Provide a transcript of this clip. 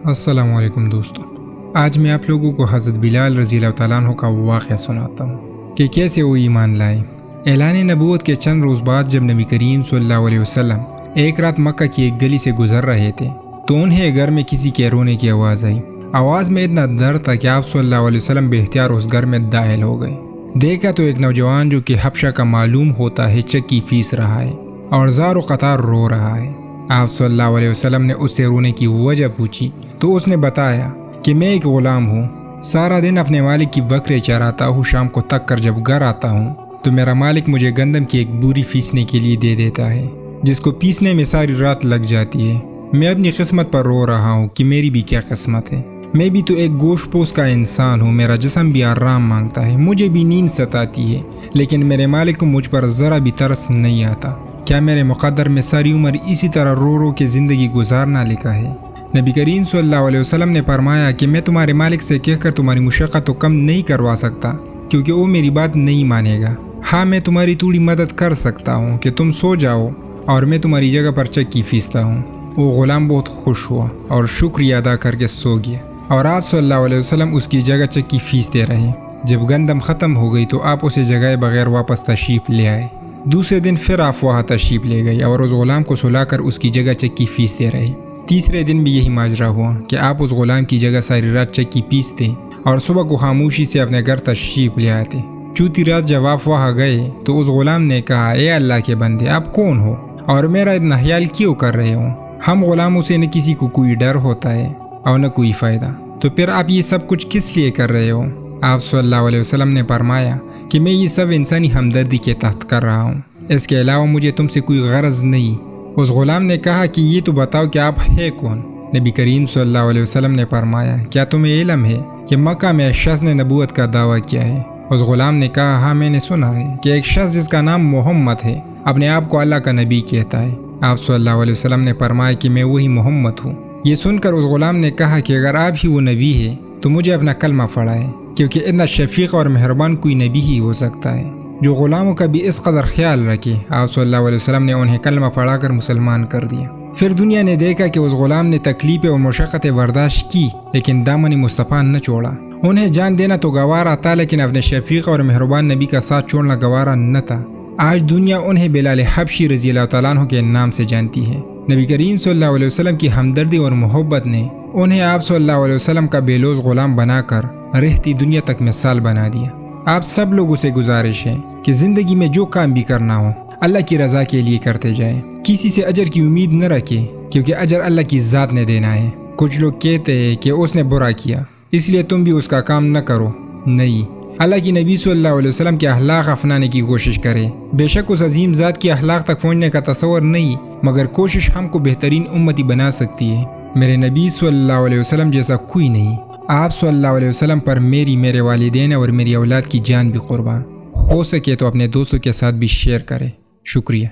अस्सलाम वालेकुम दोस्तों, आज मैं आप लोगों को हज़रत बिलाल रज़ी अल्लाह तआला अन्हु का वाक़या सुनाता हूँ कि कैसे वो ईमान लाए। ऐलान नबूवत के चंद रोज़ बाद जब नबी करीम सल्लल्लाहु अलैहि वसल्लम एक रात मक्का की एक गली से गुजर रहे थे तो उन्हें घर में किसी के रोने की आवाज़ आई। आवाज़ में इतना दर्द था कि आप सल्लल्लाहु अलैहि वसल्लम बेख्तियार उस घर में दाखिल हो गए। देखा तो एक नौजवान जो कि हबशा का मालूम होता है चक्की पीस रहा है और ज़ारो क़तार रो रहा है। आप सल्लल्लाहु अलैहि वसल्लम ने उससे रोने की वजह पूछी तो उसने बताया कि मैं एक ग़ुलाम हूँ, सारा दिन अपने मालिक की बकरे चराता हूँ, शाम को तक कर जब घर आता हूँ तो मेरा मालिक मुझे गंदम की एक बोरी पीसने के लिए दे देता है, जिसको पीसने में सारी रात लग जाती है। मैं अपनी किस्मत पर रो रहा हूँ कि मेरी भी क्या किस्मत है। मैं भी तो एक गोश्त पोश का इंसान हूँ, मेरा जिस्म भी आराम मांगता है, मुझे भी नींद सताती है, लेकिन मेरे मालिक को मुझ पर ज़रा भी तरस नहीं आता। क्या मेरे मुक़द्दर में सारी उम्र इसी तरह रो रो के ज़िंदगी गुजारना लिखा है? नबी करीम सल्लल्लाहु अलैहि वसल्लम ने फरमाया कि मैं तुम्हारे मालिक से कहकर तुम्हारी मुशक्क़त तो कम नहीं करवा सकता, क्योंकि वो मेरी बात नहीं मानेगा। हाँ, मैं तुम्हारी थोड़ी मदद कर सकता हूँ कि तुम सो जाओ और मैं तुम्हारी जगह पर चक्की पीसता हूँ। वो ग़ुलाम बहुत खुश हुआ और शुक्रिया अदा करके सो गया और आप सल्लल्लाहु अलैहि वसल्लम उसकी जगह चक्की पीसते रहे। जब गंदम ख़त्म हो गई तो आप उसे जगाए बगैर वापस तशरीफ़ ले आए। दूसरे दिन फिर आप वहाँ तशरीफ़ ले गए और उस ग़ुलाम को सुलाकर उसकी जगह चक्की पीसते रहे। तीसरे दिन भी यही माजरा हुआ कि आप उस ग़ुलाम की जगह सारी रात चक्की पीसते और सुबह को खामोशी से अपने घर तशरीफ़ ले आते। चौथी रात जब आप वहाँ गए तो उस ग़ुलाम ने कहा, ए अल्लाह के बंदे, आप कौन हो और मेरा इतना ख्याल क्यों कर रहे हो? हम ग़ुलामों से न किसी को कोई डर होता है और न कोई फ़ायदा, तो फिर आप ये सब कुछ किस लिए कर रहे हो? आप सल्लल्लाहु अलैहि वसल्लम ने फरमाया कि मैं ये सब इंसानी हमदर्दी के तहत कर रहा हूँ, इसके अलावा मुझे तुमसे कोई गरज नहीं। उस ग़ुलाम ने कहा कि ये तो बताओ कि आप है कौन? नबी करीम सल्लल्लाहु अलैहि वसल्लम ने फरमाया, क्या तुम्हें इल्म है कि मक्का में एक शख्स ने नबूवत का दावा किया है? उस ग़ुलाम ने कहा, हाँ मैंने सुना है कि एक शख्स जिसका नाम मोहम्मद है अपने आप को अल्लाह का नबी कहता है। आप सल्लल्लाहु अलैहि वसल्लम ने फरमाया कि मैं वही मोहम्मद हूँ। ये सुनकर उस ग़ुलाम ने कहा कि अगर आप ही वो नबी है तो मुझे अपना कलमा पढ़ाए, क्योंकि इतना शफीक और मेहरबान कोई नबी ही हो सकता है जो ग़ुलामों का भी इस कदर ख्याल रखे। आप सल्लल्लाहु अलैहि वसल्लम ने उन्हें कलमा पढ़ाकर मुसलमान कर दिया। फिर दुनिया ने देखा कि उस ग़ुलाम ने तकलीफ़ें और मुशक्क़तें बर्दाश्त की, लेकिन दामन मुस्तफ़ा न छोड़ा। उन्हें जान देना तो गवारा था, लेकिन अपने शफीक और मेहरबान नबी का साथ छोड़ना गवारा न था। आज दुनिया उन्हें बिलाल हबशी रज़ी अल्लाह तआला अन्हु के नाम से जानती है। नबी करीम सल्लल्लाहु अलैहि वसल्लम की हमदर्दी और मोहब्बत ने उन्हें आप सल्लल्लाहु अलैहि वसल्लम का बेलौस ग़ुलाम बनाकर रहती दुनिया तक मिसाल बना दिया। आप सब लोगों से गुजारिश है कि ज़िंदगी में जो काम भी करना हो अल्लाह की रज़ा के लिए करते जाए। किसी से अजर की उम्मीद न रखें, क्योंकि अजर अल्लाह की ज़ात ने देना है। कुछ लोग कहते हैं कि उसने बुरा किया इसलिए तुम भी उसका काम न करो। नहीं, अल्लाह की नबी सल्लल्लाहु अलैहि वसल्लम के अखलाक अपनाने की कोशिश करें। बेशक उस अजीम ज़ात के अखलाक तक पहुँचने का तसव्वुर नहीं, मगर कोशिश हमको बेहतरीन उम्मती बना सकती है। मेरे नबी सल्लल्लाहु अलैहि वसल्लम जैसा कोई नहीं। आप सल्लल्लाहु अलैहि वसल्लम पर मेरे वालिदैन और मेरी औलाद की जान भी कुर्बान। हो सके तो अपने दोस्तों के साथ भी शेयर करें। शुक्रिया।